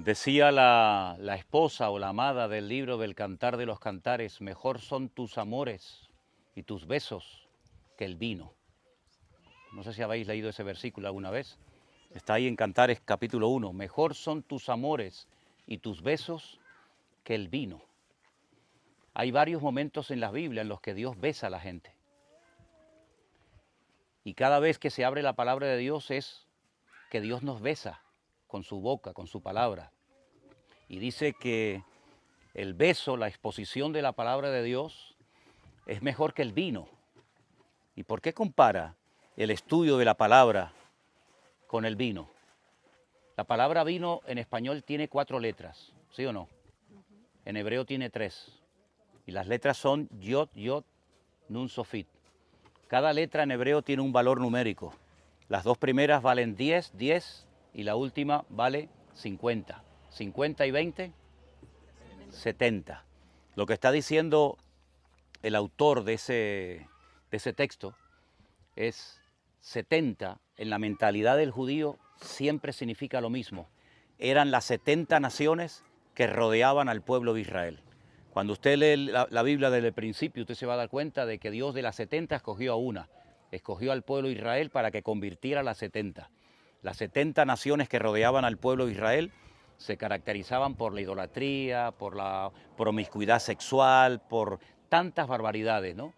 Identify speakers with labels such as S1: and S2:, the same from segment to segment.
S1: Decía la esposa o la amada del libro del Cantar de los Cantares, mejor son tus amores y tus besos que el vino. No sé si habéis leído ese versículo alguna vez. Está ahí en Cantares capítulo 1. Mejor son tus amores y tus besos que el vino. Hay varios momentos en la Biblia en los que Dios besa a la gente. Y cada vez que se abre la palabra de Dios es que Dios nos besa con su boca, con su palabra. Y dice que el beso, la exposición de la palabra de Dios es mejor que el vino. ¿Y por qué compara el estudio de la palabra con el vino? La palabra vino en español tiene 4 letras, ¿sí o no? En hebreo tiene 3. Y las letras son yod, yod, nun, sofit. Cada letra en hebreo tiene un valor numérico. Las 2 primeras valen 10, 10 y la última vale 50. 50 y 20, 70. Lo que está diciendo el autor de ese texto es 70 en la mentalidad del judío siempre significa lo mismo. Eran las 70 naciones que rodeaban al pueblo de Israel. Cuando usted lee la Biblia desde el principio, usted se va a dar cuenta de que Dios de las 70 escogió a una. Escogió al pueblo de Israel para que convirtiera a las 70. Las 70 naciones que rodeaban al pueblo de Israel se caracterizaban por la idolatría, por la promiscuidad sexual, por tantas barbaridades, ¿no?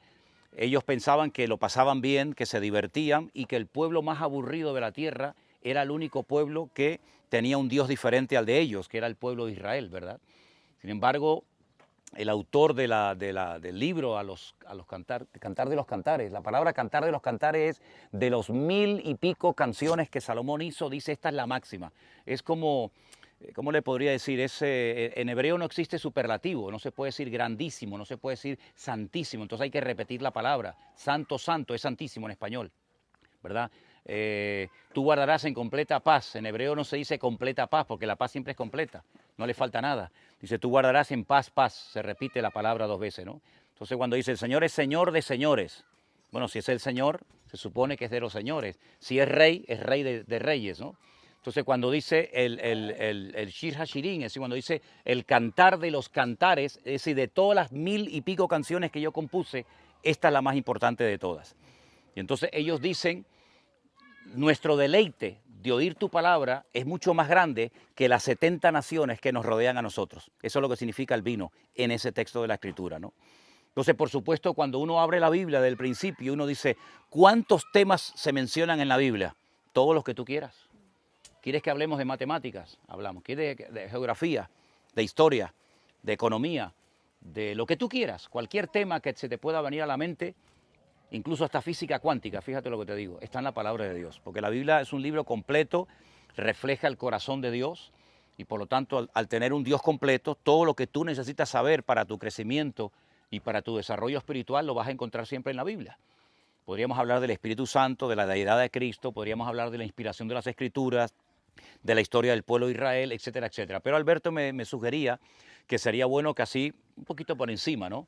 S1: Ellos pensaban que lo pasaban bien, que se divertían y que el pueblo más aburrido de la tierra era el único pueblo que tenía un Dios diferente al de ellos, que era el pueblo de Israel, ¿verdad? Sin embargo, el autor del libro Cantar de los Cantares, la palabra Cantar de los Cantares es de los 1000 y pico canciones que Salomón hizo, dice esta es la máxima. Es como, ¿cómo le podría decir? En hebreo no existe superlativo, no se puede decir grandísimo, no se puede decir santísimo, entonces hay que repetir la palabra. Santo, santo, es santísimo en español, ¿verdad? Tú guardarás en completa paz. En hebreo no se dice completa paz porque la paz siempre es completa, no le falta nada. Dice tú guardarás en paz, paz. Se repite la palabra 2 veces, ¿no? Entonces cuando dice el Señor es Señor de señores, bueno, si es el Señor, se supone que es de los señores. Si es rey de reyes, ¿no? Entonces cuando dice el Shir Hashirin, es decir, cuando dice el cantar de los cantares, es decir, de todas las 1000 y pico canciones que yo compuse, esta es la más importante de todas. Y entonces ellos dicen nuestro deleite de oír tu palabra es mucho más grande que las 70 naciones que nos rodean a nosotros. Eso es lo que significa el vino en ese texto de la Escritura, ¿no? Entonces, por supuesto, cuando uno abre la Biblia del principio, uno dice, ¿cuántos temas se mencionan en la Biblia? Todos los que tú quieras. ¿Quieres que hablemos de matemáticas? Hablamos. ¿Quieres de geografía, de historia, de economía, de lo que tú quieras? Cualquier tema que se te pueda venir a la mente, incluso hasta física cuántica, fíjate lo que te digo, está en la palabra de Dios, porque la Biblia es un libro completo, refleja el corazón de Dios y por lo tanto al tener un Dios completo, todo lo que tú necesitas saber para tu crecimiento y para tu desarrollo espiritual lo vas a encontrar siempre en la Biblia. Podríamos hablar del Espíritu Santo, de la deidad de Cristo, podríamos hablar de la inspiración de las Escrituras, de la historia del pueblo de Israel, etcétera, etcétera. Pero Alberto me sugería que sería bueno que así, un poquito por encima, ¿no?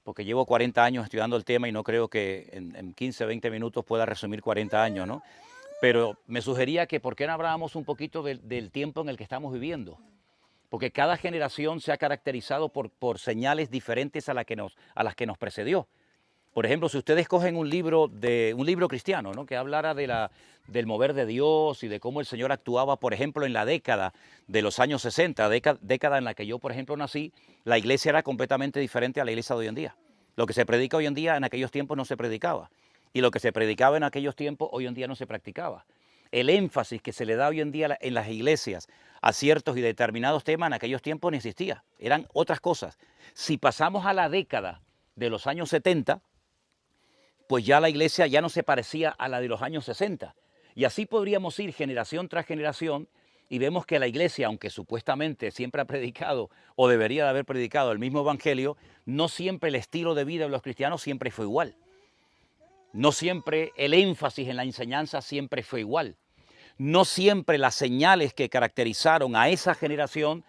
S1: Porque llevo 40 años estudiando el tema y no creo que en 15, 20 minutos pueda resumir 40 años, ¿no? Pero me sugería que por qué no hablábamos un poquito del tiempo en el que estamos viviendo. Porque cada generación se ha caracterizado por señales diferentes a las que nos precedió. Por ejemplo, si ustedes cogen un libro cristiano, ¿no? Que hablara del mover de Dios y de cómo el Señor actuaba, por ejemplo, en la década de los años 60, década en la que yo, por ejemplo, nací, la iglesia era completamente diferente a la iglesia de hoy en día. Lo que se predica hoy en día, en aquellos tiempos no se predicaba. Y lo que se predicaba en aquellos tiempos, hoy en día no se practicaba. El énfasis que se le da hoy en día en las iglesias a ciertos y determinados temas en aquellos tiempos no existía. Eran otras cosas. Si pasamos a la década de los años 70, pues ya la iglesia ya no se parecía a la de los años 60. Y así podríamos ir generación tras generación y vemos que la iglesia, aunque supuestamente siempre ha predicado o debería de haber predicado el mismo evangelio, no siempre el estilo de vida de los cristianos siempre fue igual. No siempre el énfasis en la enseñanza siempre fue igual. No siempre las señales que caracterizaron a esa generación,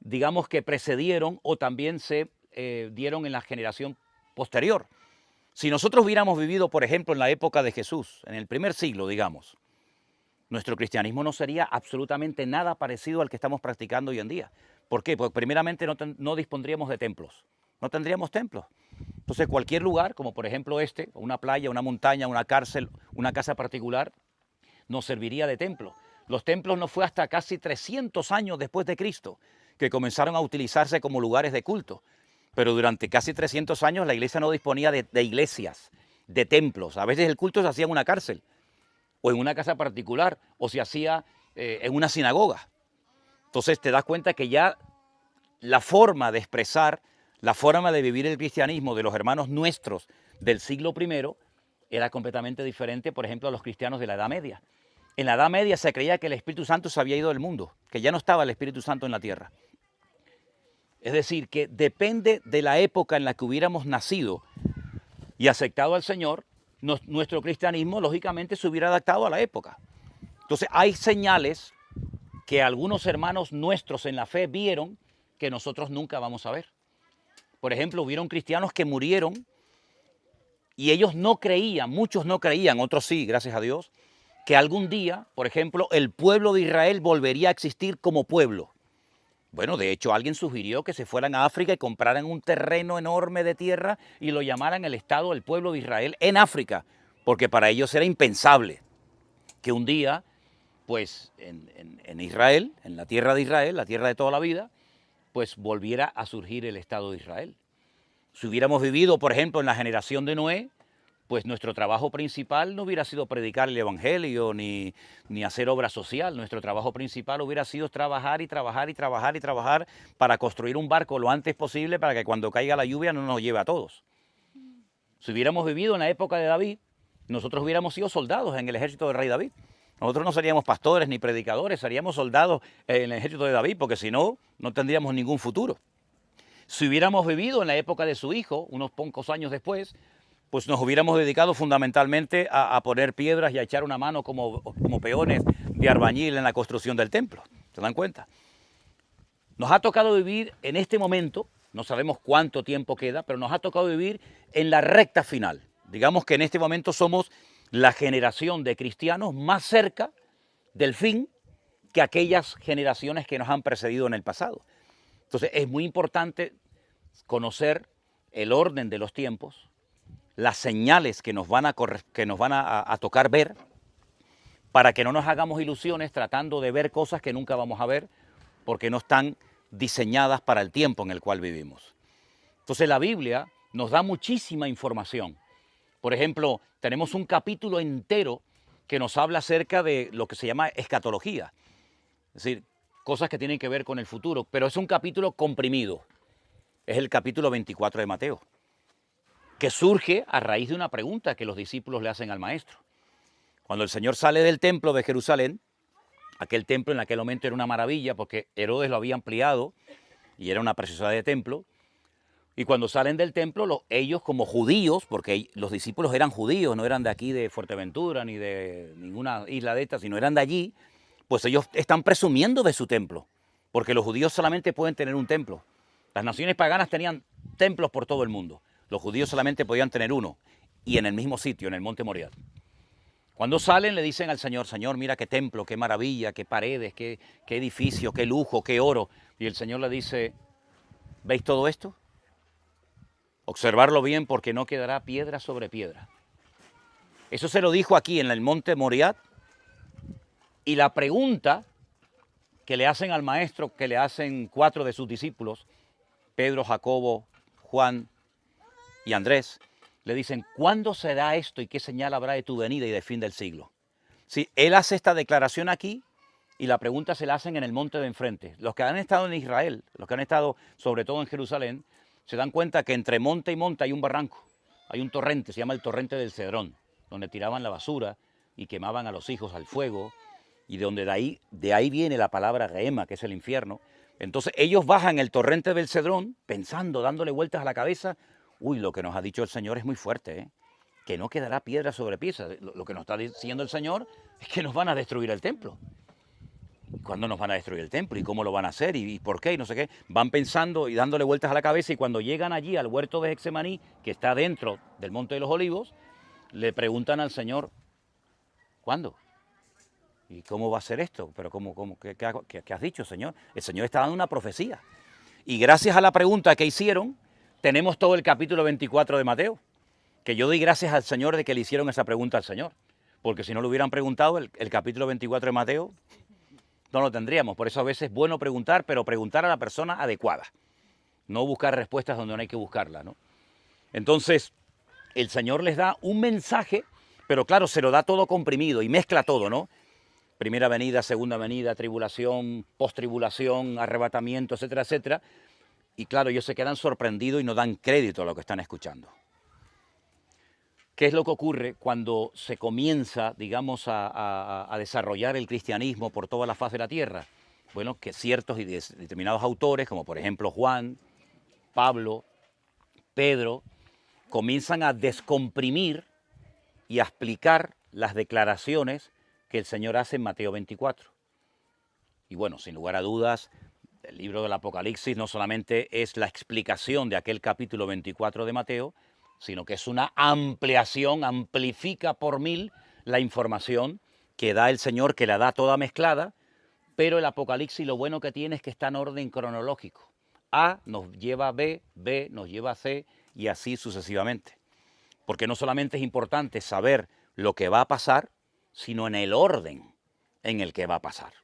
S1: digamos que precedieron o también se dieron en la generación posterior. Si nosotros hubiéramos vivido, por ejemplo, en la época de Jesús, en el primer siglo, digamos, nuestro cristianismo no sería absolutamente nada parecido al que estamos practicando hoy en día. ¿Por qué? Porque primeramente no dispondríamos de templos, no tendríamos templos. Entonces cualquier lugar, como por ejemplo este, una playa, una montaña, una cárcel, una casa particular, nos serviría de templo. Los templos no fue hasta casi 300 años después de Cristo que comenzaron a utilizarse como lugares de culto. Pero durante casi 300 años la iglesia no disponía de iglesias, de templos. A veces el culto se hacía en una cárcel, o en una casa particular, o se hacía en una sinagoga. Entonces te das cuenta que ya la forma de expresar, la forma de vivir el cristianismo de los hermanos nuestros del siglo I era completamente diferente, por ejemplo, a los cristianos de la Edad Media. En la Edad Media se creía que el Espíritu Santo se había ido del mundo, que ya no estaba el Espíritu Santo en la tierra. Es decir, que depende de la época en la que hubiéramos nacido y aceptado al Señor, nuestro cristianismo lógicamente se hubiera adaptado a la época. Entonces hay señales que algunos hermanos nuestros en la fe vieron que nosotros nunca vamos a ver. Por ejemplo, hubieron cristianos que murieron y ellos no creían, muchos no creían, otros sí, gracias a Dios, que algún día, por ejemplo, el pueblo de Israel volvería a existir como pueblo. Bueno, de hecho, alguien sugirió que se fueran a África y compraran un terreno enorme de tierra y lo llamaran el Estado del pueblo de Israel en África, porque para ellos era impensable que un día, pues en Israel, en la tierra de Israel, la tierra de toda la vida, pues volviera a surgir el Estado de Israel. Si hubiéramos vivido, por ejemplo, en la generación de Noé, pues nuestro trabajo principal no hubiera sido predicar el Evangelio ni hacer obra social. Nuestro trabajo principal hubiera sido trabajar y trabajar y trabajar y trabajar para construir un barco lo antes posible para que cuando caiga la lluvia no nos lleve a todos. Si hubiéramos vivido en la época de David, nosotros hubiéramos sido soldados en el ejército del rey David. Nosotros no seríamos pastores ni predicadores, seríamos soldados en el ejército de David, porque si no, no tendríamos ningún futuro. Si hubiéramos vivido en la época de su hijo, unos pocos años después, pues nos hubiéramos dedicado fundamentalmente a poner piedras y a echar una mano como peones de albañil en la construcción del templo. ¿Se dan cuenta? Nos ha tocado vivir en este momento, no sabemos cuánto tiempo queda, pero nos ha tocado vivir en la recta final. Digamos que en este momento somos la generación de cristianos más cerca del fin que aquellas generaciones que nos han precedido en el pasado. Entonces es muy importante conocer el orden de los tiempos, las señales que nos van a tocar ver, para que no nos hagamos ilusiones tratando de ver cosas que nunca vamos a ver, porque no están diseñadas para el tiempo en el cual vivimos. Entonces la Biblia nos da muchísima información. Por ejemplo, tenemos un capítulo entero que nos habla acerca de lo que se llama escatología, es decir, cosas que tienen que ver con el futuro, pero es un capítulo comprimido. Es el capítulo 24 de Mateo, que surge a raíz de una pregunta que los discípulos le hacen al maestro. Cuando el Señor sale del templo de Jerusalén, aquel templo en aquel momento era una maravilla porque Herodes lo había ampliado y era una preciosidad de templo, y cuando salen del templo, ellos como judíos, porque los discípulos eran judíos, no eran de aquí de Fuerteventura ni de ninguna isla de estas, sino eran de allí, pues ellos están presumiendo de su templo, porque los judíos solamente pueden tener un templo. Las naciones paganas tenían templos por todo el mundo. Los judíos solamente podían tener uno, y en el mismo sitio, en el monte Moriah. Cuando salen le dicen al Señor, Señor, mira qué templo, qué maravilla, qué paredes, qué edificio, qué lujo, qué oro. Y el Señor le dice, ¿veis todo esto? Observarlo bien porque no quedará piedra sobre piedra. Eso se lo dijo aquí en el monte Moriah. Y la pregunta que le hacen al maestro, que le hacen 4 de sus discípulos, Pedro, Jacobo, Juan y Andrés, le dicen, ¿cuándo será esto y qué señal habrá de tu venida y del fin del siglo? Sí, él hace esta declaración aquí y la pregunta se la hacen en el monte de enfrente. Los que han estado en Israel, los que han estado sobre todo en Jerusalén, se dan cuenta que entre monte y monte hay un barranco, hay un torrente, se llama el torrente del Cedrón, donde tiraban la basura y quemaban a los hijos al fuego, y de ahí viene la palabra Rehema, que es el infierno. Entonces ellos bajan el torrente del Cedrón pensando, dándole vueltas a la cabeza, uy, lo que nos ha dicho el Señor es muy fuerte, ¿eh? Que no quedará piedra sobre piedra. Lo que nos está diciendo el Señor es que nos van a destruir el templo. ¿Cuándo nos van a destruir el templo? ¿Y cómo lo van a hacer? ¿Y por qué? Y no sé qué. Van pensando y dándole vueltas a la cabeza, y cuando llegan allí al huerto de Getsemaní, que está dentro del Monte de los Olivos, le preguntan al Señor, ¿cuándo? ¿Y cómo va a ser esto? ¿Pero qué has dicho, Señor? El Señor está dando una profecía. Y gracias a la pregunta que hicieron, tenemos todo el capítulo 24 de Mateo. Que yo doy gracias al Señor de que le hicieron esa pregunta al Señor. Porque si no le hubieran preguntado, el capítulo 24 de Mateo no lo tendríamos. Por eso a veces es bueno preguntar, pero preguntar a la persona adecuada. No buscar respuestas donde no hay que buscarlas, ¿no? Entonces, el Señor les da un mensaje, pero claro, se lo da todo comprimido y mezcla todo, ¿no? Primera venida, segunda venida, tribulación, postribulación, arrebatamiento, etcétera, etcétera. Y claro, ellos se quedan sorprendidos y no dan crédito a lo que están escuchando. ¿Qué es lo que ocurre cuando se comienza, digamos, a desarrollar el cristianismo por toda la faz de la tierra? Bueno, que ciertos y determinados autores, como por ejemplo Juan, Pablo, Pedro, comienzan a descomprimir y a explicar las declaraciones que el Señor hace en Mateo 24. Y bueno, sin lugar a dudas, el libro del Apocalipsis no solamente es la explicación de aquel capítulo 24 de Mateo, sino que es una ampliación, amplifica por 1000 la información que da el Señor, que la da toda mezclada, pero el Apocalipsis lo bueno que tiene es que está en orden cronológico. A nos lleva a B, B nos lleva a C y así sucesivamente. Porque no solamente es importante saber lo que va a pasar, sino en el orden en el que va a pasar.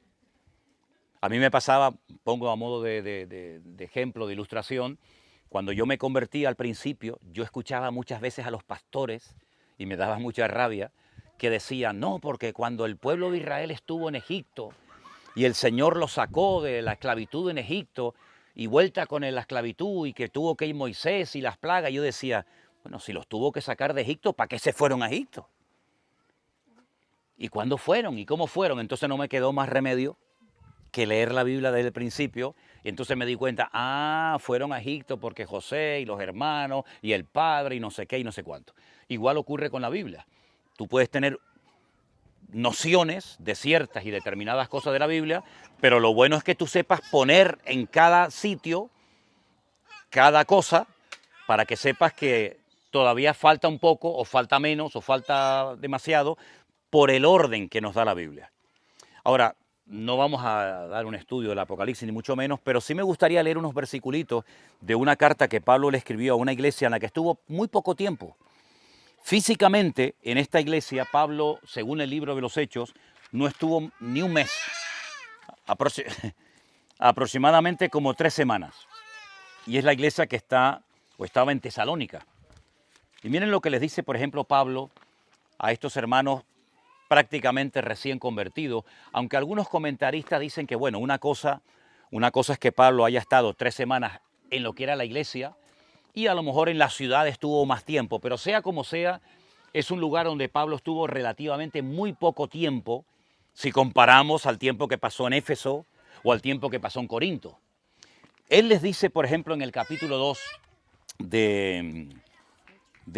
S1: A mí me pasaba, pongo a modo de ejemplo, de ilustración, cuando yo me convertí al principio, yo escuchaba muchas veces a los pastores, y me daba mucha rabia, que decían, no, porque cuando el pueblo de Israel estuvo en Egipto, y el Señor los sacó de la esclavitud en Egipto, y vuelta con la esclavitud, y que tuvo que ir Moisés y las plagas, yo decía, bueno, si los tuvo que sacar de Egipto, ¿para qué se fueron a Egipto? ¿Y cuándo fueron? ¿Y cómo fueron? Entonces no me quedó más remedio que leer la Biblia desde el principio, y entonces me di cuenta, fueron a Egipto porque José y los hermanos y el padre y no sé qué y no sé cuánto. Igual ocurre con la Biblia. Tú puedes tener nociones de ciertas y determinadas cosas de la Biblia, pero lo bueno es que tú sepas poner en cada sitio cada cosa para que sepas que todavía falta un poco o falta menos o falta demasiado por el orden que nos da la Biblia. Ahora, no vamos a dar un estudio del Apocalipsis, ni mucho menos, pero sí me gustaría leer unos versiculitos de una carta que Pablo le escribió a una iglesia en la que estuvo muy poco tiempo. Físicamente, en esta iglesia, Pablo, según el libro de los Hechos, no estuvo ni un mes, aproximadamente como 3 semanas. Y es la iglesia que estaba en Tesalónica. Y miren lo que les dice, por ejemplo, Pablo a estos hermanos prácticamente recién convertidos, aunque algunos comentaristas dicen que, bueno, una cosa es que Pablo haya estado 3 semanas en lo que era la iglesia y a lo mejor en la ciudad estuvo más tiempo, pero sea como sea, es un lugar donde Pablo estuvo relativamente muy poco tiempo si comparamos al tiempo que pasó en Éfeso o al tiempo que pasó en Corinto. Él les dice, por ejemplo, en el capítulo 2 de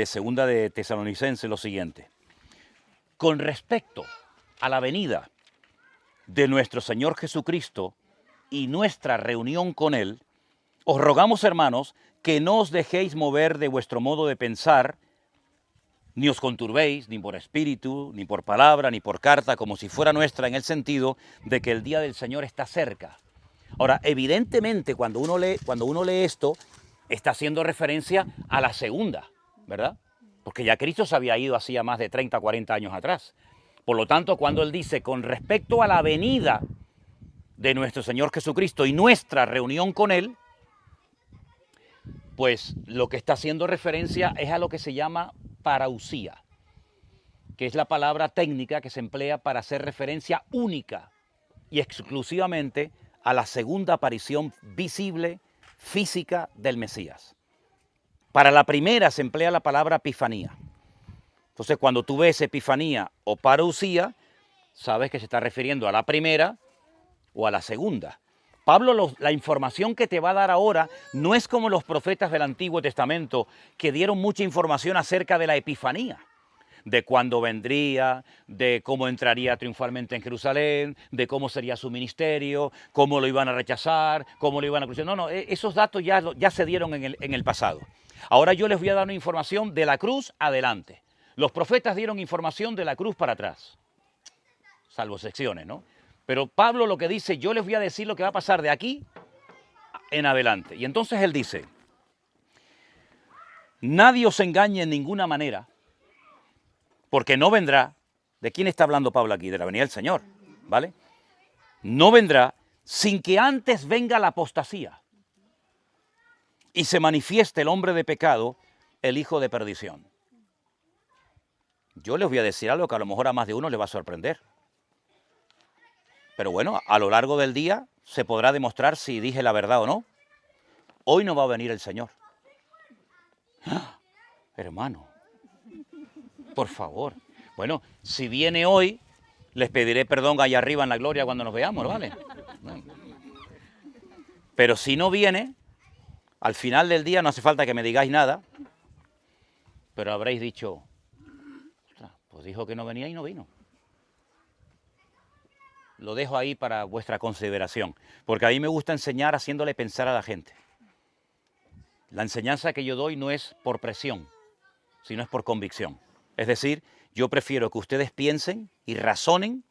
S1: Segunda de Tesalonicenses lo siguiente: con respecto a la venida de nuestro Señor Jesucristo y nuestra reunión con Él, os rogamos, hermanos, que no os dejéis mover de vuestro modo de pensar, ni os conturbéis, ni por espíritu, ni por palabra, ni por carta, como si fuera nuestra, en el sentido de que el día del Señor está cerca. Ahora, evidentemente, cuando uno lee esto, está haciendo referencia a la segunda, ¿verdad? Porque ya Cristo se había ido hacía más de 30, 40 años atrás. Por lo tanto, cuando Él dice, con respecto a la venida de nuestro Señor Jesucristo y nuestra reunión con Él, pues lo que está haciendo referencia es a lo que se llama parousia, que es la palabra técnica que se emplea para hacer referencia única y exclusivamente a la segunda aparición visible, física del Mesías. Para la primera se emplea la palabra epifanía. Entonces, cuando tú ves epifanía o parousia, sabes que se está refiriendo a la primera o a la segunda. Pablo, la información que te va a dar ahora no es como los profetas del Antiguo Testamento que dieron mucha información acerca de la epifanía, de cuándo vendría, de cómo entraría triunfalmente en Jerusalén, de cómo sería su ministerio, cómo lo iban a rechazar, cómo lo iban a crucificar. No, esos datos ya se dieron en el pasado. Ahora yo les voy a dar una información de la cruz adelante. Los profetas dieron información de la cruz para atrás. salvo secciones, ¿no? Pero Pablo lo que dice, yo les voy a decir lo que va a pasar de aquí en adelante. Y entonces él dice, nadie os engañe en ninguna manera, porque no vendrá, ¿de quién está hablando Pablo aquí? De la venida del Señor, ¿vale? No vendrá sin que antes venga la apostasía y se manifieste el hombre de pecado, el hijo de perdición. Yo les voy a decir algo que a lo mejor a más de uno le va a sorprender. Pero bueno, a lo largo del día se podrá demostrar si dije la verdad o no. Hoy no va a venir el Señor. ¡Ah! Hermano, por favor. Bueno, si viene hoy, les pediré perdón allá arriba en la gloria cuando nos veamos, ¿vale? Pero si no viene, al final del día no hace falta que me digáis nada, pero habréis dicho, pues dijo que no venía y no vino. Lo dejo ahí para vuestra consideración, porque a mí me gusta enseñar haciéndole pensar a la gente. La enseñanza que yo doy no es por presión, sino es por convicción. Es decir, yo prefiero que ustedes piensen y razonen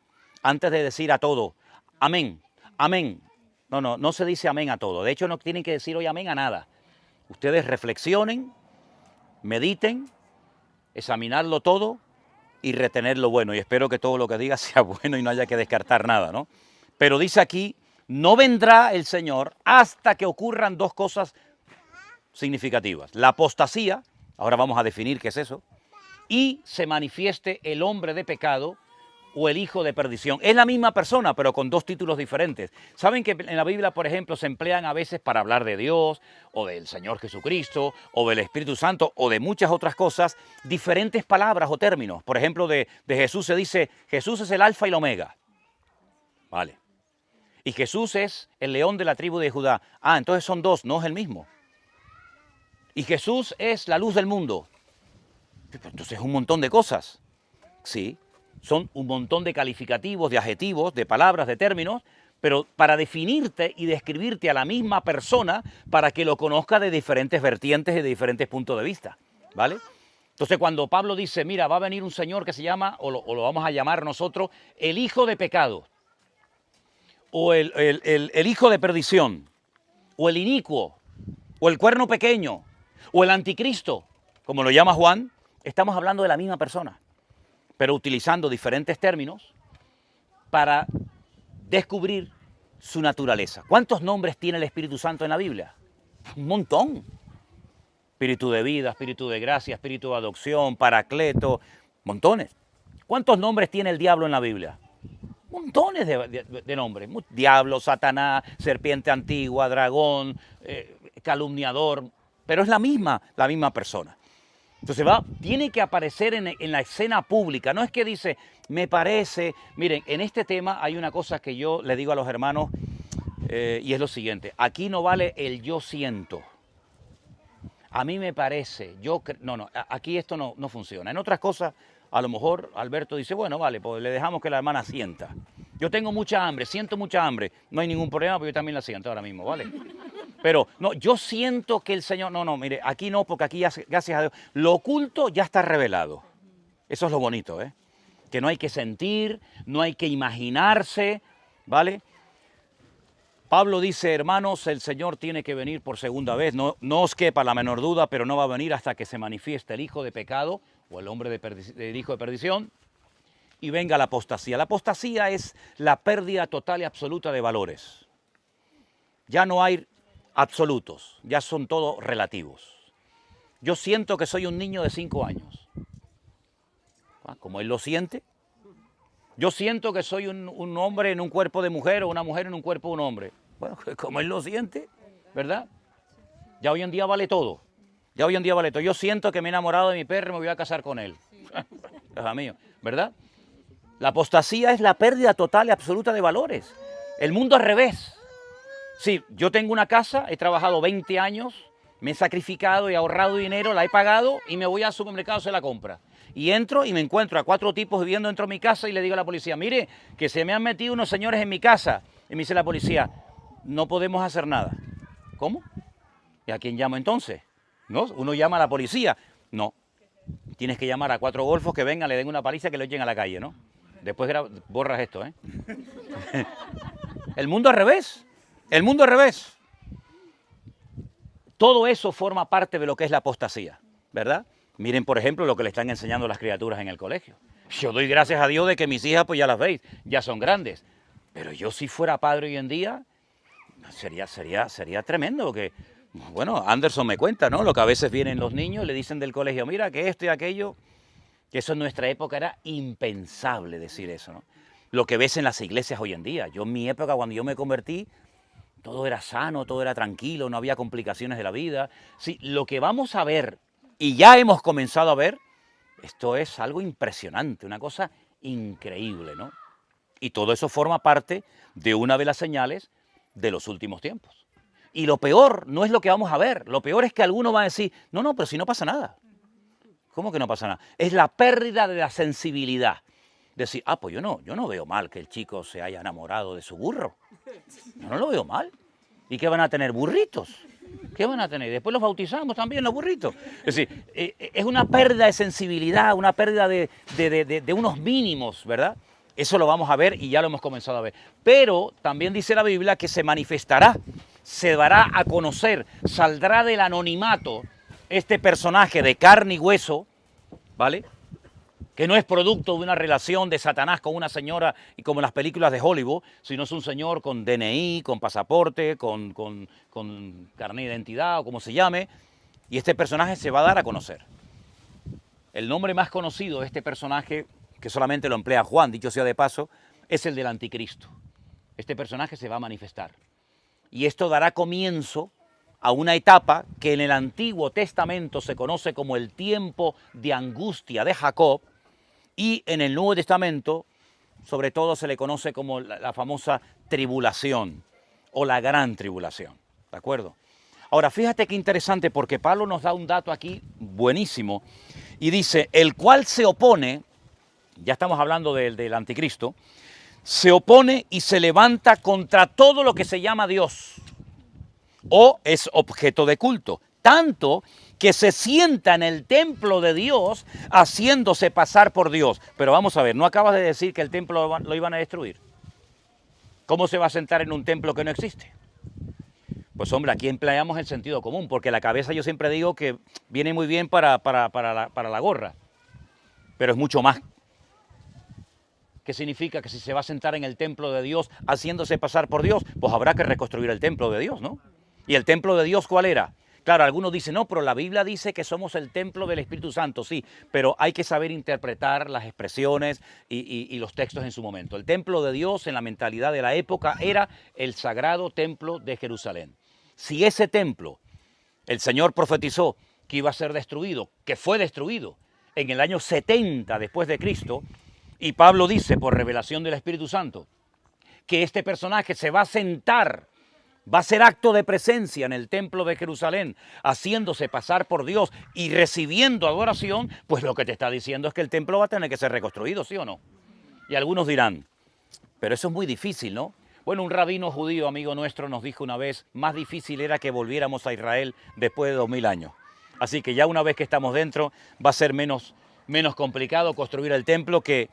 S1: antes de decir a todo, amén, amén. No se dice amén a todo. De hecho, no tienen que decir hoy amén a nada. Ustedes reflexionen, mediten, examinarlo todo y retener lo bueno. Y espero que todo lo que diga sea bueno y no haya que descartar nada, ¿no? Pero dice aquí, no vendrá el Señor hasta que ocurran dos cosas significativas. La apostasía, ahora vamos a definir qué es eso, y se manifieste el hombre de pecado o el hijo de perdición. Es la misma persona, pero con dos títulos diferentes. ¿Saben que en la Biblia, por ejemplo, se emplean a veces para hablar de Dios, o del Señor Jesucristo, o del Espíritu Santo, o de muchas otras cosas, diferentes palabras o términos? Por ejemplo, de Jesús se dice, Jesús es el alfa y el omega. Vale. Y Jesús es el león de la tribu de Judá. Ah, entonces son dos, no es el mismo. Y Jesús es la luz del mundo. Entonces es un montón de cosas. Sí, son un montón de calificativos, de adjetivos, de palabras, de términos, pero para definirte y describirte a la misma persona para que lo conozca de diferentes vertientes y de diferentes puntos de vista, ¿vale? Entonces cuando Pablo dice, mira, va a venir un señor que se llama, o lo vamos a llamar nosotros, el hijo de pecado, o el hijo de perdición, o el inicuo, o el cuerno pequeño, o el anticristo, como lo llama Juan, estamos hablando de la misma persona, pero utilizando diferentes términos para descubrir su naturaleza. ¿Cuántos nombres tiene el Espíritu Santo en la Biblia? Un montón. Espíritu de vida, espíritu de gracia, espíritu de adopción, paracleto, montones. ¿Cuántos nombres tiene el diablo en la Biblia? Montones de nombres. Diablo, Satanás, serpiente antigua, dragón, calumniador, pero es la misma persona. Entonces tiene que aparecer en la escena pública. No es que dice, me parece. Miren, en este tema hay una cosa que yo le digo a los hermanos y es lo siguiente. Aquí no vale el yo siento. A mí me parece. Aquí esto no funciona. En otras cosas, a lo mejor Alberto dice, bueno, vale, pues le dejamos que la hermana sienta. Yo tengo mucha hambre, siento mucha hambre. No hay ningún problema, porque yo también la siento ahora mismo, ¿vale? Pero no, yo siento que el Señor, mire, aquí no, porque aquí, gracias a Dios, lo oculto ya está revelado. Eso es lo bonito, ¿eh? Que no hay que sentir, no hay que imaginarse, ¿vale? Pablo dice, hermanos, el Señor tiene que venir por segunda vez. No os quepa la menor duda, pero no va a venir hasta que se manifieste el hijo de pecado o el hombre del hijo de perdición y venga la apostasía. La apostasía es la pérdida total y absoluta de valores. Ya no hay absolutos, ya son todos relativos. Yo siento que soy un niño de 5 años. Como él lo siente. Yo siento que soy un hombre en un cuerpo de mujer o una mujer en un cuerpo de un hombre. Bueno, como él lo siente, ¿verdad? Ya hoy en día vale todo. Ya hoy en día vale todo. Yo siento que me he enamorado de mi perro y me voy a casar con él. Es mío, ¿verdad? La apostasía es la pérdida total y absoluta de valores. El mundo al revés. Sí, yo tengo una casa, he trabajado 20 años, me he sacrificado, he ahorrado dinero, la he pagado y me voy al supermercado a hacer la compra. Y entro y me encuentro a 4 tipos viviendo dentro de mi casa y le digo a la policía, mire, que se me han metido unos señores en mi casa. Y me dice la policía, no podemos hacer nada. ¿Cómo? ¿Y a quién llamo entonces? ¿No? Uno llama a la policía. No, tienes que llamar a 4 golfos que vengan, le den una paliza, que lo echen a la calle, ¿no? Después borras esto, ¿eh? El mundo al revés. El mundo al revés. Todo eso forma parte de lo que es la apostasía, ¿verdad? Miren, por ejemplo, lo que le están enseñando las criaturas en el colegio. Yo doy gracias a Dios de que mis hijas, pues ya las veis, ya son grandes. Pero yo si fuera padre hoy en día, sería tremendo, porque, bueno, Anderson me cuenta, ¿no? Lo que a veces vienen los niños, le dicen del colegio, mira, que esto y aquello, que eso en nuestra época era impensable decir eso, ¿no? Lo que ves en las iglesias hoy en día. Yo en mi época, cuando yo me convertí, todo era sano, todo era tranquilo, no había complicaciones de la vida. Sí, lo que vamos a ver, y ya hemos comenzado a ver, esto es algo impresionante, una cosa increíble, ¿no? Y todo eso forma parte de una de las señales de los últimos tiempos. Y lo peor no es lo que vamos a ver, lo peor es que alguno va a decir, no, pero si no pasa nada. ¿Cómo que no pasa nada? Es la pérdida de la sensibilidad. Decir, pues yo no veo mal que el chico se haya enamorado de su burro. Yo no lo veo mal. ¿Y qué van a tener? ¿Burritos? ¿Qué van a tener? Después los bautizamos también, los burritos. Es decir, es una pérdida de sensibilidad, una pérdida de unos mínimos, ¿verdad? Eso lo vamos a ver y ya lo hemos comenzado a ver. Pero también dice la Biblia que se manifestará, se dará a conocer, saldrá del anonimato este personaje de carne y hueso, ¿vale? Que no es producto de una relación de Satanás con una señora y como en las películas de Hollywood, sino es un señor con DNI, con pasaporte, con carnet de identidad o como se llame, y este personaje se va a dar a conocer. El nombre más conocido de este personaje, que solamente lo emplea Juan, dicho sea de paso, es el del anticristo. Este personaje se va a manifestar. Y esto dará comienzo a una etapa que en el Antiguo Testamento se conoce como el tiempo de angustia de Jacob, y en el Nuevo Testamento, sobre todo, se le conoce como la famosa tribulación o la gran tribulación, ¿de acuerdo? Ahora, fíjate qué interesante, porque Pablo nos da un dato aquí buenísimo, y dice, el cual se opone, ya estamos hablando del anticristo, se opone y se levanta contra todo lo que se llama Dios, o es objeto de culto, tanto que se sienta en el templo de Dios haciéndose pasar por Dios. Pero vamos a ver, ¿no acabas de decir que el templo lo iban a destruir? ¿Cómo se va a sentar en un templo que no existe? Pues hombre, aquí empleamos el sentido común, porque la cabeza yo siempre digo que viene muy bien para la gorra, pero es mucho más. ¿Qué significa? Que si se va a sentar en el templo de Dios haciéndose pasar por Dios, pues habrá que reconstruir el templo de Dios, ¿no? ¿Y el templo de Dios cuál era? Claro, algunos dicen, no, pero la Biblia dice que somos el templo del Espíritu Santo, sí, pero hay que saber interpretar las expresiones y los textos en su momento. El templo de Dios en la mentalidad de la época era el sagrado templo de Jerusalén. Si ese templo, el Señor profetizó que iba a ser destruido, que fue destruido en el año 70 después de Cristo, y Pablo dice por revelación del Espíritu Santo que este personaje se va a sentar, va a ser acto de presencia en el templo de Jerusalén, haciéndose pasar por Dios y recibiendo adoración, pues lo que te está diciendo es que el templo va a tener que ser reconstruido, ¿sí o no? Y algunos dirán, pero eso es muy difícil, ¿no? Bueno, un rabino judío, amigo nuestro, nos dijo una vez, más difícil era que volviéramos a Israel después de 2000 años. Así que ya una vez que estamos dentro, va a ser menos complicado construir el templo que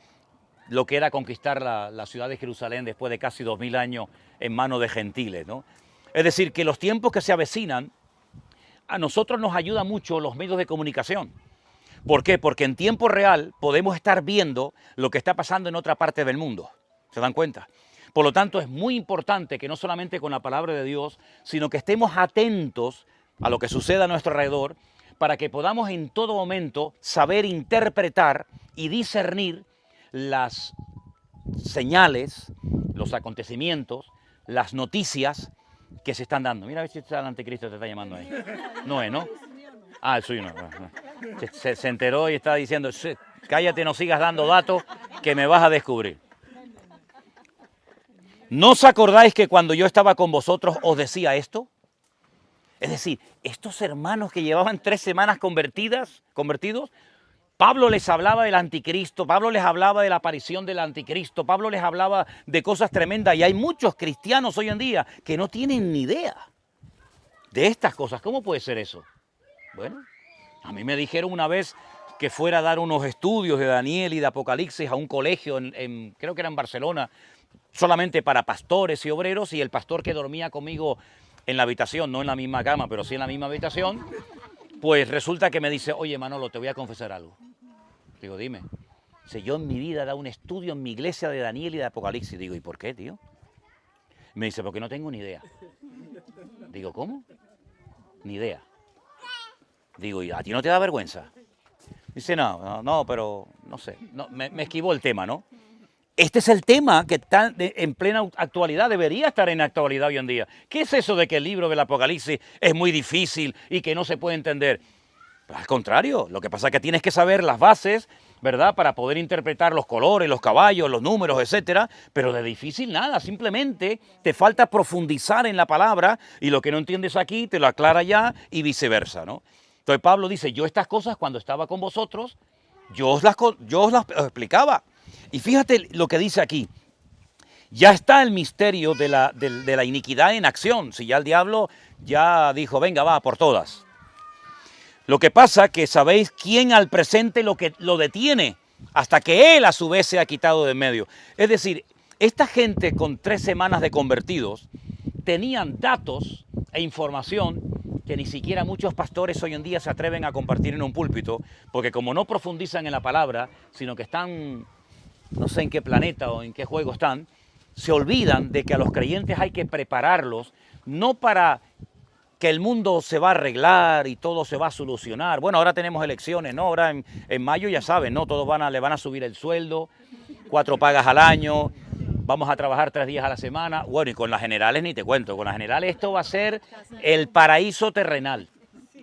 S1: lo que era conquistar la ciudad de Jerusalén después de casi 2000 años en manos de gentiles, ¿no? Es decir, que los tiempos que se avecinan, a nosotros nos ayuda mucho los medios de comunicación. ¿Por qué? Porque en tiempo real podemos estar viendo lo que está pasando en otra parte del mundo. ¿Se dan cuenta? Por lo tanto, es muy importante que no solamente con la palabra de Dios, sino que estemos atentos a lo que suceda a nuestro alrededor, para que podamos en todo momento saber interpretar y discernir las señales, los acontecimientos, las noticias que se están dando. Mira a ver si el anticristo te está llamando ahí. No es, ¿no? Ah, el suyo no. Se enteró y está diciendo, cállate, no sigas dando datos que me vas a descubrir. ¿No os acordáis que cuando yo estaba con vosotros os decía esto? Es decir, estos hermanos que llevaban 3 semanas convertidos, Pablo les hablaba del anticristo, Pablo les hablaba de la aparición del anticristo, Pablo les hablaba de cosas tremendas, y hay muchos cristianos hoy en día que no tienen ni idea de estas cosas. ¿Cómo puede ser eso? Bueno, a mí me dijeron una vez que fuera a dar unos estudios de Daniel y de Apocalipsis a un colegio, creo que era en Barcelona, solamente para pastores y obreros, y el pastor que dormía conmigo en la habitación, no en la misma cama, pero sí en la misma habitación, pues resulta que me dice, oye Manolo, te voy a confesar algo. Digo, dime. Si yo en mi vida he dado un estudio en mi iglesia de Daniel y de Apocalipsis. Digo, ¿y por qué, tío? Me dice, porque no tengo ni idea. Digo, ¿cómo? Ni idea. Digo, ¿y a ti no te da vergüenza? Dice, no, pero no sé, no, me esquivó el tema, ¿no? Este es el tema que está en plena actualidad, debería estar en actualidad hoy en día. ¿Qué es eso de que el libro del Apocalipsis es muy difícil y que no se puede entender? Pues al contrario, lo que pasa es que tienes que saber las bases, ¿verdad? Para poder interpretar los colores, los caballos, los números, etcétera, pero de difícil nada, simplemente te falta profundizar en la palabra y lo que no entiendes aquí te lo aclara ya y viceversa, ¿no? Entonces Pablo dice, yo estas cosas cuando estaba con vosotros, yo os las explicaba. Y fíjate lo que dice aquí, ya está el misterio de la iniquidad en acción, si ya el diablo ya dijo, venga, va, por todas. Lo que pasa que sabéis quién al presente lo detiene, hasta que él a su vez se ha quitado de en medio. Es decir, esta gente con 3 semanas de convertidos tenían datos e información que ni siquiera muchos pastores hoy en día se atreven a compartir en un púlpito, porque como no profundizan en la palabra, sino que están, no sé en qué planeta o en qué juego están, se olvidan de que a los creyentes hay que prepararlos, no para que el mundo se va a arreglar y todo se va a solucionar. Bueno, ahora tenemos elecciones, ¿no? Ahora en mayo ya saben, ¿no? Todos le van a subir el sueldo, 4 pagas al año, vamos a trabajar 3 días a la semana. Bueno, y con las generales ni te cuento, con las generales esto va a ser el paraíso terrenal.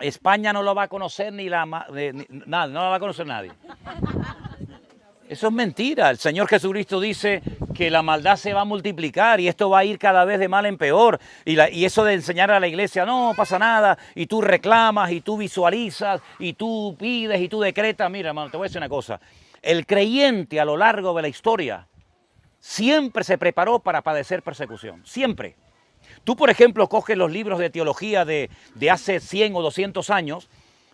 S1: España no lo va a conocer nada, no lo va a conocer nadie. Eso es mentira. El Señor Jesucristo dice que la maldad se va a multiplicar y esto va a ir cada vez de mal en peor. Y eso de enseñar a la iglesia, no pasa nada, y tú reclamas, y tú visualizas, y tú pides, y tú decretas. Mira, hermano, te voy a decir una cosa. El creyente a lo largo de la historia siempre se preparó para padecer persecución. Siempre. Tú, por ejemplo, coges los libros de teología de hace 100 o 200 años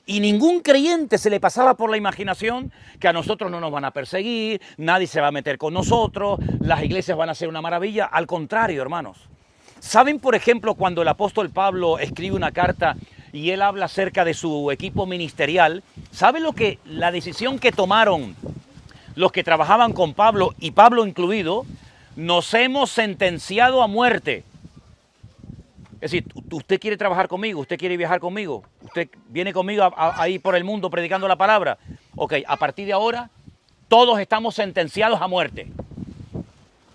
S1: y ningún creyente se le pasaba por la imaginación que a nosotros no nos van a perseguir, nadie se va a meter con nosotros, las iglesias van a ser una maravilla. Al contrario, hermanos. ¿Saben, por ejemplo, cuando el apóstol Pablo escribe una carta y él habla acerca de su equipo ministerial? ¿Saben la decisión que tomaron los que trabajaban con Pablo, y Pablo incluido? Nos hemos sentenciado a muerte. Es decir, usted quiere trabajar conmigo, usted quiere viajar conmigo, usted viene conmigo ahí por el mundo predicando la palabra. Ok, a partir de ahora, todos estamos sentenciados a muerte.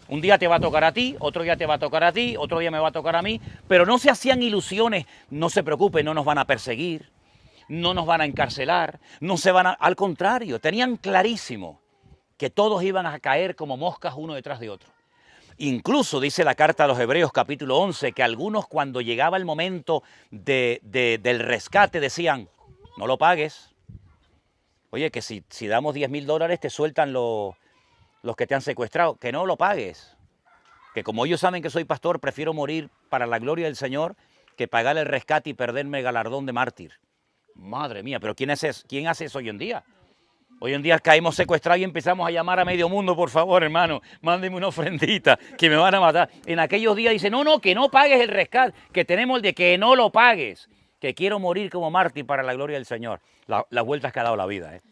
S1: Un día te va a tocar a ti, otro día te va a tocar a ti, otro día me va a tocar a mí, pero no se hacían ilusiones, no se preocupen, no nos van a perseguir, no nos van a encarcelar, al contrario, tenían clarísimo que todos iban a caer como moscas uno detrás de otro. Incluso dice la carta a los Hebreos capítulo 11 que algunos cuando llegaba el momento del rescate decían, no lo pagues. Oye, que si damos $10,000 te sueltan los que te han secuestrado, que no lo pagues. Que como ellos saben que soy pastor, prefiero morir para la gloria del Señor que pagar el rescate y perderme el galardón de mártir. Madre mía, pero ¿quién hace eso hoy en día? Hoy en día caímos secuestrados y empezamos a llamar a medio mundo, por favor, hermano, mándenme una ofrendita, que me van a matar. En aquellos días dice, no, que no pagues el rescate, que tenemos el de que no lo pagues, que quiero morir como mártir para la gloria del Señor. Las vueltas que ha dado la vida, ¿eh?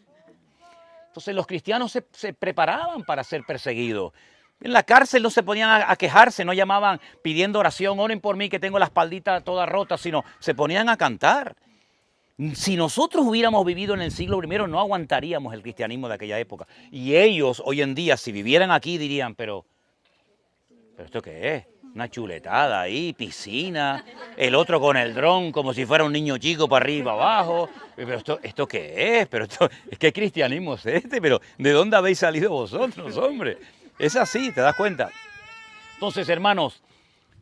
S1: Entonces los cristianos se preparaban para ser perseguidos. En la cárcel no se ponían a quejarse, no llamaban pidiendo oración, oren por mí que tengo la espaldita toda rota, sino se ponían a cantar. Si nosotros hubiéramos vivido en el siglo I, no aguantaríamos el cristianismo de aquella época. Y ellos, hoy en día, si vivieran aquí, dirían, pero ¿esto qué es? Una chuletada ahí, piscina, el otro con el dron como si fuera un niño chico para arriba, abajo. Pero ¿esto qué es? Pero ¿qué cristianismo es este? Pero ¿de dónde habéis salido vosotros, hombre? Es así, ¿te das cuenta? Entonces, hermanos,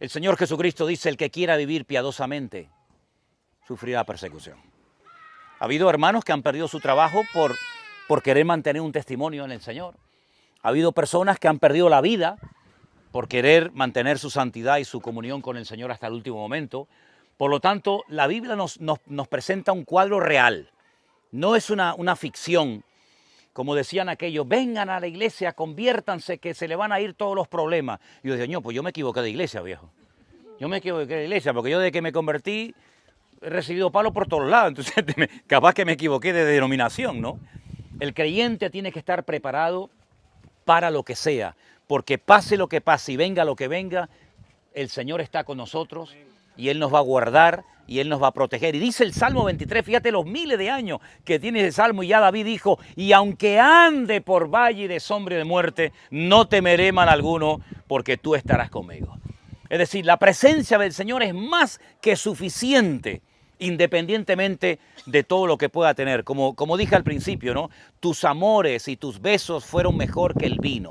S1: el Señor Jesucristo dice, el que quiera vivir piadosamente, sufrirá persecución. Ha habido hermanos que han perdido su trabajo por querer mantener un testimonio en el Señor. Ha habido personas que han perdido la vida por querer mantener su santidad y su comunión con el Señor hasta el último momento. Por lo tanto, la Biblia nos presenta un cuadro real. No es una ficción. Como decían aquellos, vengan a la iglesia, conviértanse, que se le van a ir todos los problemas. Y yo decía, no, pues yo me equivoqué de iglesia, viejo. Yo me equivoqué de iglesia, porque yo desde que me convertí he recibido palos por todos lados. Entonces, capaz que me equivoqué de denominación, ¿no? El creyente tiene que estar preparado para lo que sea, porque pase lo que pase y venga lo que venga, el Señor está con nosotros y Él nos va a guardar y Él nos va a proteger. Y dice el Salmo 23, fíjate los miles de años que tiene ese Salmo, y ya David dijo, y aunque ande por valle de sombra y de muerte, no temeré mal alguno, porque tú estarás conmigo. Es decir, la presencia del Señor es más que suficiente, independientemente de todo lo que pueda tener. Como dije al principio, ¿no? Tus amores y tus besos fueron mejor que el vino,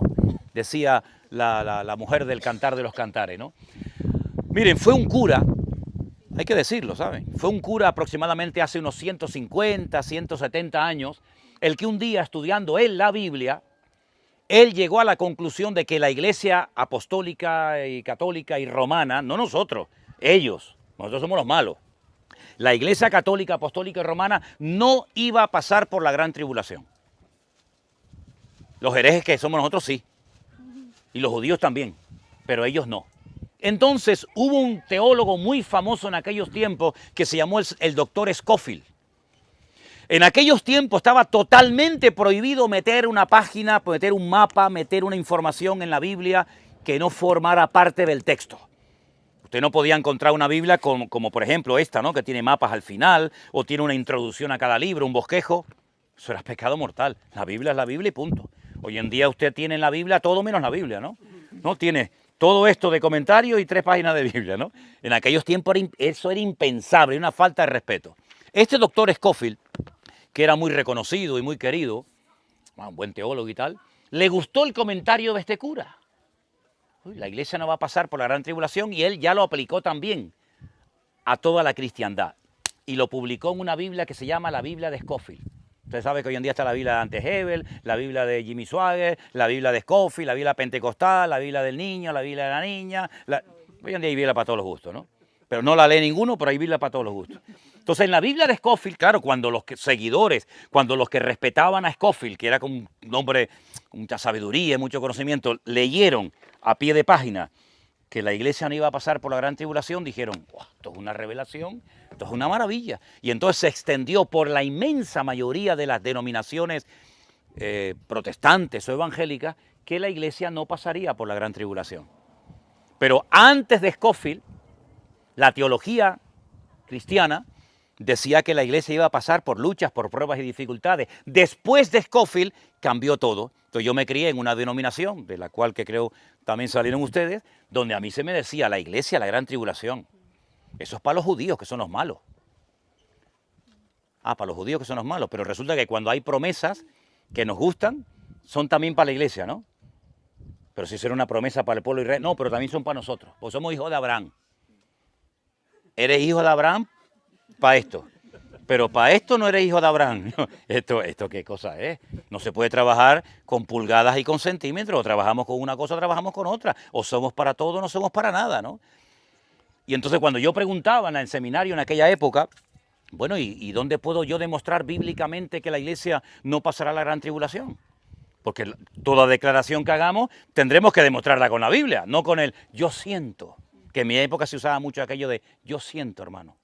S1: decía la mujer del Cantar de los Cantares, ¿no? Miren, fue un cura, hay que decirlo, ¿saben? Fue un cura aproximadamente hace unos 150, 170 años, el que un día estudiando él la Biblia, él llegó a la conclusión de que la Iglesia apostólica y católica y romana, no nosotros, nosotros somos los malos, la Iglesia católica, apostólica y romana no iba a pasar por la gran tribulación. Los herejes que somos nosotros sí, y los judíos también, pero ellos no. Entonces hubo un teólogo muy famoso en aquellos tiempos que se llamó el doctor Scofield. En aquellos tiempos estaba totalmente prohibido meter una página, meter un mapa, meter una información en la Biblia que no formara parte del texto. Usted no podía encontrar una Biblia como por ejemplo esta, ¿no? Que tiene mapas al final, o tiene una introducción a cada libro, un bosquejo. Eso era pecado mortal. La Biblia es la Biblia y punto. Hoy en día usted tiene en la Biblia todo menos la Biblia, ¿no? No tiene todo esto de comentarios y 3 páginas de Biblia, ¿no? En aquellos tiempos eso era impensable, una falta de respeto. Este doctor Scofield, que era muy reconocido y muy querido, un buen teólogo y tal, le gustó el comentario de este cura. La iglesia no va a pasar por la gran tribulación, y él ya lo aplicó también a toda la cristiandad. Y lo publicó en una Biblia que se llama la Biblia de Scofield. Usted sabe que hoy en día está la Biblia de Ante Hebel, la Biblia de Jimmy Swaggart, la Biblia de Scofield, la Biblia pentecostal, la Biblia del niño, la Biblia de la niña. Hoy en día hay Biblia para todos los gustos, ¿no? Pero no la lee ninguno, pero hay Biblia para todos los gustos. Entonces, en la Biblia de Scofield, claro, cuando los seguidores, cuando los que respetaban a Scofield, que era un hombre con mucha sabiduría y mucho conocimiento, leyeron a pie de página que la iglesia no iba a pasar por la gran tribulación, dijeron, wow, esto es una revelación, esto es una maravilla. Y entonces se extendió por la inmensa mayoría de las denominaciones protestantes o evangélicas que la iglesia no pasaría por la gran tribulación. Pero antes de Scofield, la teología cristiana decía que la iglesia iba a pasar por luchas, por pruebas y dificultades. Después de Scofield cambió todo. Entonces yo me crié en una denominación, de la cual que creo también salieron ustedes, donde a mí se me decía, la iglesia, la gran tribulación. Eso es para los judíos, que son los malos. Para los judíos que son los malos. Pero resulta que cuando hay promesas que nos gustan, son también para la iglesia, ¿no? Pero si será una promesa para el pueblo de Israel, no, pero también son para nosotros, pues somos hijos de Abraham. Eres hijo de Abraham para esto, pero para esto no eres hijo de Abraham. Esto qué cosa es. No se puede trabajar con pulgadas y con centímetros. O trabajamos con una cosa, o trabajamos con otra. O somos para todo, o no somos para nada, ¿no? Y entonces cuando yo preguntaba en el seminario en aquella época, bueno, ¿y dónde puedo yo demostrar bíblicamente que la iglesia no pasará la gran tribulación? Porque toda declaración que hagamos tendremos que demostrarla con la Biblia, no con el yo siento. Que en mi época se usaba mucho aquello de yo siento, hermano.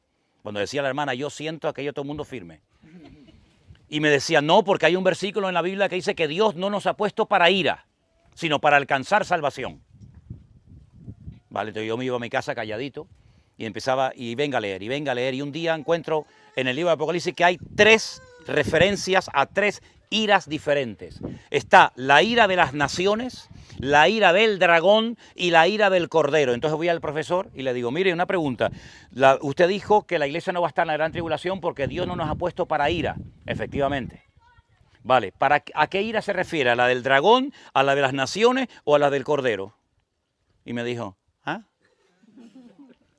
S1: Cuando decía la hermana, yo siento, aquello todo el mundo firme. Y me decía, no, porque hay un versículo en la Biblia que dice que Dios no nos ha puesto para ira, sino para alcanzar salvación. Vale, entonces yo me iba a mi casa calladito y empezaba, y venga a leer, y un día encuentro en el libro de Apocalipsis que hay 3 referencias a 3 iras diferentes. Está la ira de las naciones, la ira del dragón y la ira del cordero. Entonces voy al profesor y le digo, mire, una pregunta. Usted dijo que la iglesia no va a estar en la gran tribulación porque Dios no nos ha puesto para ira. Efectivamente. Vale, ¿a qué ira se refiere? ¿A la del dragón, a la de las naciones o a la del cordero? Y me dijo, ¿ah?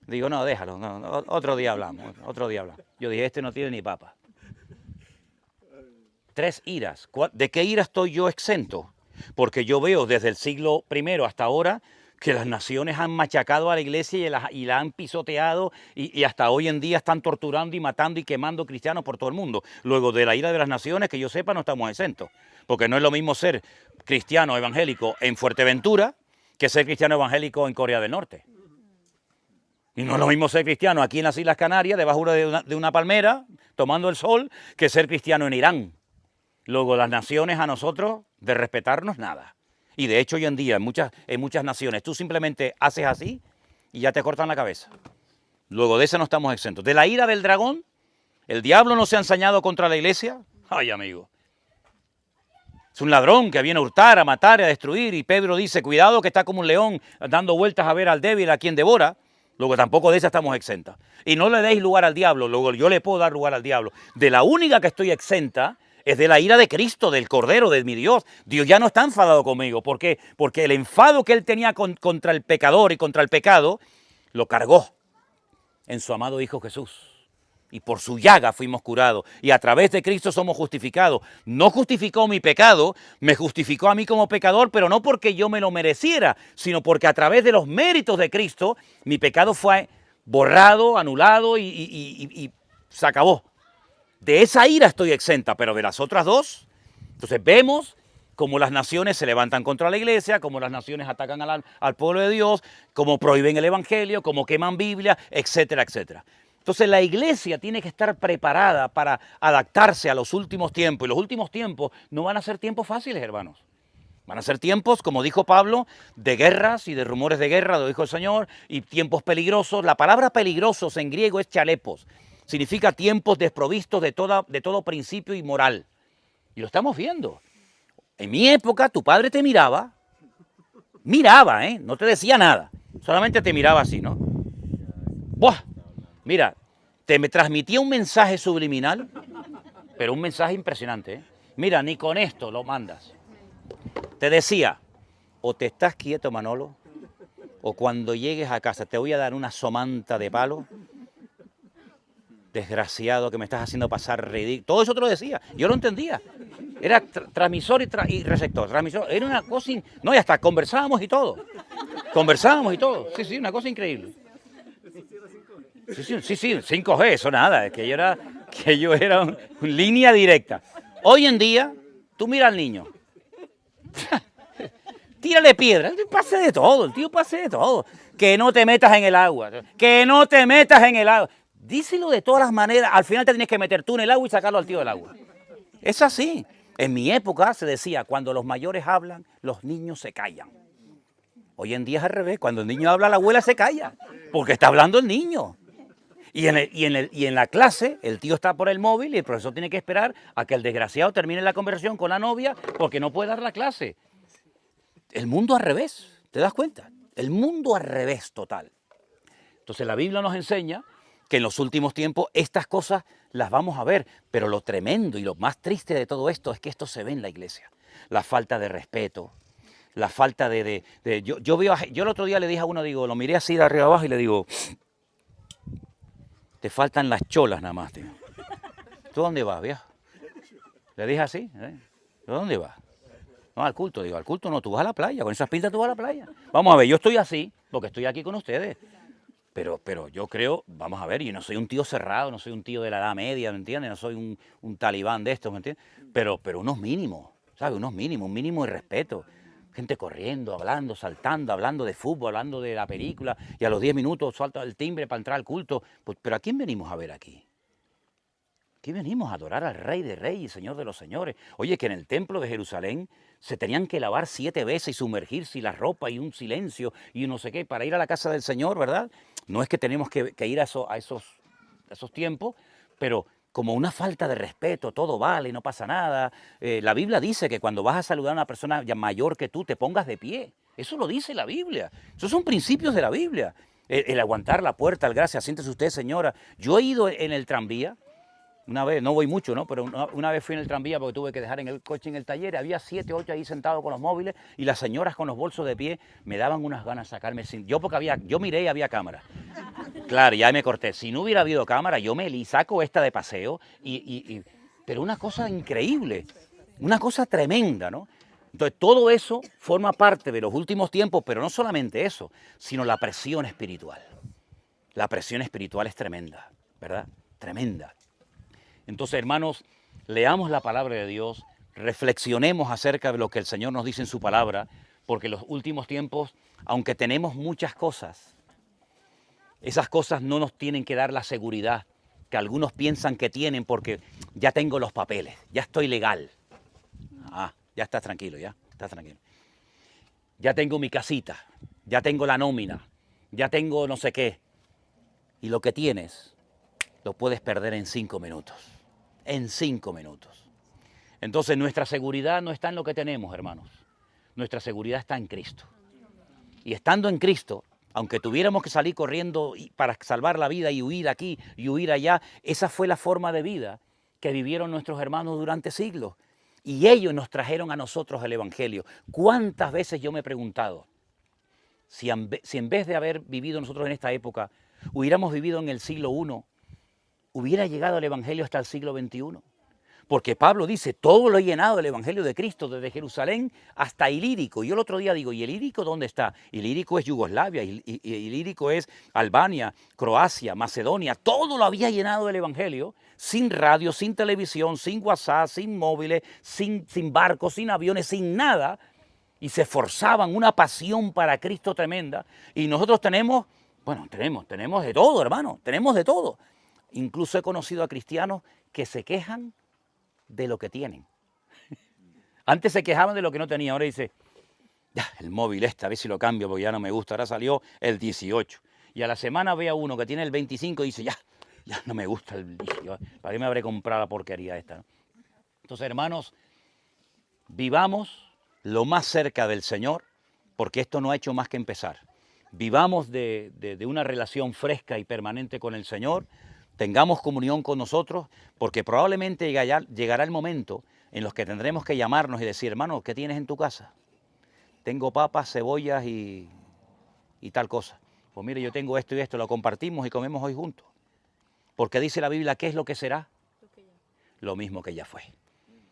S1: Digo, no, déjalo, no, otro día hablamos, Yo dije, este no tiene ni papa. 3 iras. ¿De qué ira estoy yo exento? Porque yo veo desde el siglo I hasta ahora que las naciones han machacado a la iglesia y la han pisoteado y hasta hoy en día están torturando y matando y quemando cristianos por todo el mundo. Luego de la ira de las naciones, que yo sepa, no estamos exentos, porque no es lo mismo ser cristiano evangélico en Fuerteventura que ser cristiano evangélico en Corea del Norte. Y no es lo mismo ser cristiano aquí en las Islas Canarias, debajo de una palmera, tomando el sol, que ser cristiano en Irán. Luego las naciones a nosotros, de respetarnos, nada. Y de hecho hoy en día en muchas naciones tú simplemente haces así y ya te cortan la cabeza. Luego de eso no estamos exentos. De la ira del dragón, el diablo no se ha ensañado contra la iglesia. Ay, amigo. Es un ladrón que viene a hurtar, a matar y a destruir. Y Pedro dice, cuidado que está como un león dando vueltas a ver al débil, a quien devora. Luego tampoco de esa estamos exentas. Y no le deis lugar al diablo. Luego yo le puedo dar lugar al diablo. De la única que estoy exenta es de la ira de Cristo, del Cordero, de mi Dios. Dios ya no está enfadado conmigo. ¿Por qué? Porque el enfado que Él tenía contra el pecador y contra el pecado, lo cargó en su amado Hijo Jesús. Y por su llaga fuimos curados. Y a través de Cristo somos justificados. No justificó mi pecado, me justificó a mí como pecador, pero no porque yo me lo mereciera, sino porque a través de los méritos de Cristo, mi pecado fue borrado, anulado y se acabó. De esa ira estoy exenta, pero de las otras dos, entonces vemos cómo las naciones se levantan contra la iglesia, cómo las naciones atacan al pueblo de Dios, cómo prohíben el evangelio, cómo queman Biblia, etcétera, etcétera. Entonces la iglesia tiene que estar preparada para adaptarse a los últimos tiempos. Y los últimos tiempos no van a ser tiempos fáciles, hermanos. Van a ser tiempos, como dijo Pablo, de guerras y de rumores de guerra, lo dijo el Señor, y tiempos peligrosos. La palabra peligrosos en griego es chalepos. Significa tiempos desprovistos de todo principio y moral. Y lo estamos viendo. En mi época, tu padre te miraba, no te decía nada. Solamente te miraba así, ¿no? ¡Buah! Mira, me transmitía un mensaje subliminal, pero un mensaje impresionante, ¿eh? Mira, ni con esto lo mandas. Te decía, o te estás quieto, Manolo, o cuando llegues a casa te voy a dar una somanta de palo. Desgraciado, que me estás haciendo pasar ridículo. Todo eso te lo decía, yo lo entendía. Era transmisor y receptor. Transmisor, era una cosa... No, y hasta conversábamos y todo. Sí, una cosa increíble. Sí, 5G, eso nada, es que yo era una línea directa. Hoy en día, tú mira al niño. Tírale piedra, el tío pase de todo. Que no te metas en el agua, Díselo de todas las maneras, al final te tienes que meter tú en el agua y sacarlo al tío del agua. Es así. En mi época se decía, cuando los mayores hablan, los niños se callan. Hoy en día es al revés, cuando el niño habla, la abuela se calla, porque está hablando el niño. Y en la clase, el tío está por el móvil y el profesor tiene que esperar a que el desgraciado termine la conversación con la novia porque no puede dar la clase. El mundo al revés, ¿te das cuenta? El mundo al revés total. Entonces la Biblia nos enseña que en los últimos tiempos estas cosas las vamos a ver, pero lo tremendo y lo más triste de todo esto es que esto se ve en la iglesia. La falta de respeto, la falta yo el otro día le dije a uno, lo miré así de arriba abajo y le digo, te faltan las cholas nada más, tío. ¿Tú dónde vas, viejo? Le dije así, ¿tú dónde vas? No, al culto, al culto no, tú vas a la playa, con esas pintas tú vas a la playa. Vamos a ver, yo estoy así, porque estoy aquí con ustedes. Pero yo creo, vamos a ver, yo no soy un tío cerrado, no soy un tío de la edad media, ¿me entiendes? No soy un talibán de estos, ¿me entiendes? Pero unos mínimos, ¿sabes? Un mínimo de respeto. Gente corriendo, hablando, saltando, hablando de fútbol, hablando de la película, y a los 10 minutos salta el timbre para entrar al culto. Pues, ¿pero a quién venimos a ver aquí? Aquí venimos a adorar al Rey de Reyes y Señor de los Señores. Oye, que en el templo de Jerusalén se tenían que lavar 7 veces y sumergirse y la ropa y un silencio y no sé qué para ir a la casa del Señor, ¿verdad? No es que tenemos que ir a esos tiempos, pero como una falta de respeto, todo vale, no pasa nada. La Biblia dice que cuando vas a saludar a una persona ya mayor que tú, te pongas de pie. Eso lo dice la Biblia. Esos son principios de la Biblia. El aguantar la puerta, el gracias, siéntese usted, señora. Yo he ido en el tranvía. Una vez, no voy mucho, ¿no? Pero una vez fui en el tranvía porque tuve que dejar en el coche en el taller. Había 7, 8 ahí sentados con los móviles y las señoras con los bolsos de pie me daban unas ganas de sacarme. Yo miré y había cámara. Claro, ya me corté. Si no hubiera habido cámara, yo me saco esta de paseo. Pero una cosa increíble, una cosa tremenda, ¿no? Entonces, todo eso forma parte de los últimos tiempos, pero no solamente eso, sino la presión espiritual. La presión espiritual es tremenda, ¿verdad? Tremenda. Entonces, hermanos, leamos la palabra de Dios, reflexionemos acerca de lo que el Señor nos dice en su palabra, porque en los últimos tiempos, aunque tenemos muchas cosas, esas cosas no nos tienen que dar la seguridad que algunos piensan que tienen porque ya tengo los papeles, ya estoy legal. Ah, ya estás tranquilo, ya estás tranquilo. Ya tengo mi casita, ya tengo la nómina, ya tengo no sé qué. Y lo que tienes lo puedes perder en 5 minutos. En 5 minutos. Entonces nuestra seguridad no está en lo que tenemos, hermanos. Nuestra seguridad está en Cristo. Y estando en Cristo, aunque tuviéramos que salir corriendo para salvar la vida y huir aquí y huir allá, esa fue la forma de vida que vivieron nuestros hermanos durante siglos. Y ellos nos trajeron a nosotros el Evangelio. ¿Cuántas veces yo me he preguntado si en vez de haber vivido nosotros en esta época, hubiéramos vivido en el siglo I, hubiera llegado el Evangelio hasta el siglo XXI? Porque Pablo dice, todo lo he llenado del Evangelio de Cristo, desde Jerusalén hasta Ilírico. Y yo el otro día digo, ¿y Ilírico dónde está? Ilírico es Yugoslavia, Ilírico es Albania, Croacia, Macedonia. Todo lo había llenado del Evangelio, sin radio, sin televisión, sin WhatsApp, sin móviles, sin barcos, sin aviones, sin nada. Y se esforzaban, una pasión para Cristo tremenda. Y nosotros tenemos, bueno, tenemos de todo, hermano, tenemos de todo. Incluso he conocido a cristianos que se quejan de lo que tienen. Antes se quejaban de lo que no tenían, ahora dice, ya, el móvil a ver si lo cambio porque ya no me gusta, ahora salió el 18. Y a la semana ve a uno que tiene el 25 y dice, ya no me gusta el 18, ¿para qué me habré comprado la porquería esta? Entonces, hermanos, vivamos lo más cerca del Señor, porque esto no ha hecho más que empezar. Vivamos de una relación fresca y permanente con el Señor, tengamos comunión con nosotros, porque probablemente llegará el momento en los que tendremos que llamarnos y decir, hermano, ¿qué tienes en tu casa? Tengo papas, cebollas y tal cosa. Pues mire, yo tengo esto y esto, lo compartimos y comemos hoy juntos. Porque dice la Biblia, ¿qué es lo que será? Lo mismo que ya fue.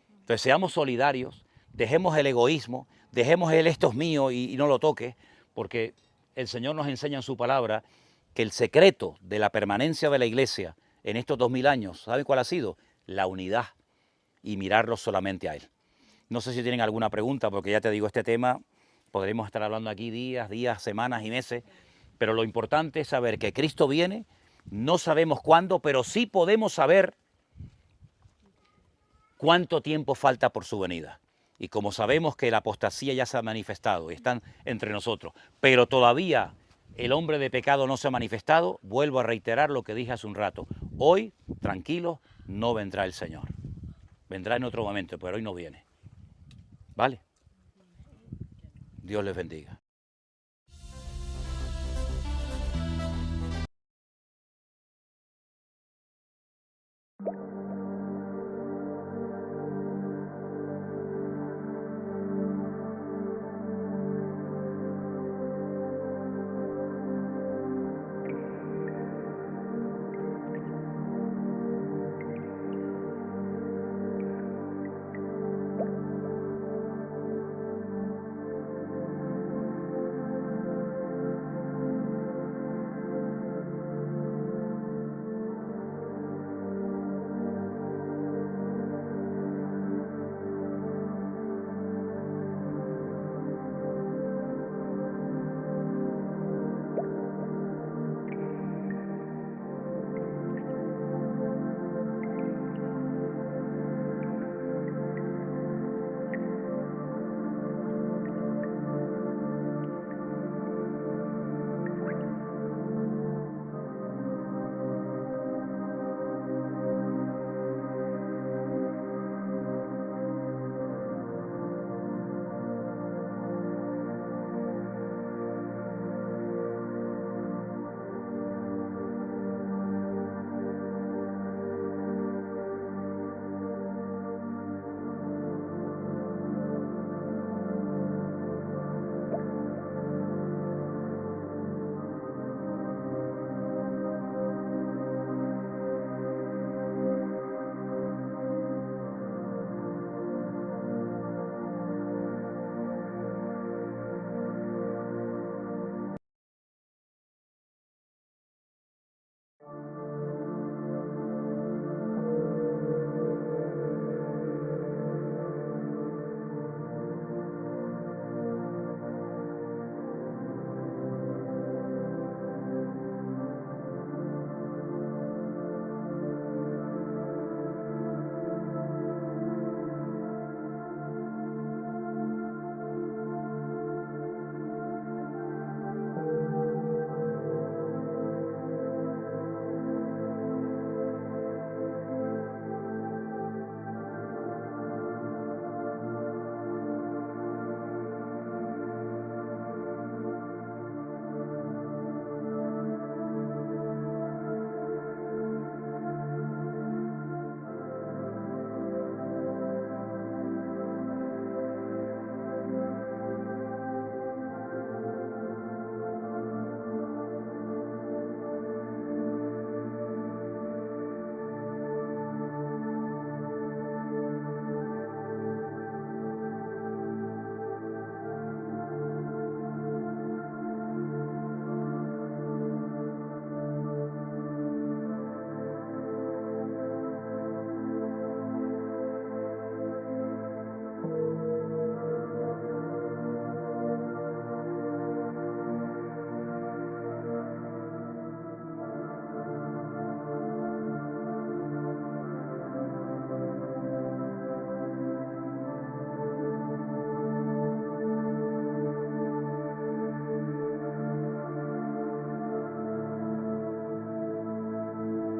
S1: Entonces seamos solidarios, dejemos el egoísmo, dejemos el esto es mío y no lo toque, porque el Señor nos enseña en su palabra que el secreto de la permanencia de la iglesia en estos 2000 años, ¿saben cuál ha sido? La unidad y mirarlo solamente a Él. No sé si tienen alguna pregunta, porque ya te digo, este tema podremos estar hablando aquí días, semanas y meses, pero lo importante es saber que Cristo viene, no sabemos cuándo, pero sí podemos saber cuánto tiempo falta por su venida. Y como sabemos que la apostasía ya se ha manifestado y están entre nosotros, pero todavía el hombre de pecado no se ha manifestado, vuelvo a reiterar lo que dije hace un rato. Hoy, tranquilos, no vendrá el Señor. Vendrá en otro momento, pero hoy no viene. ¿Vale? Dios les bendiga.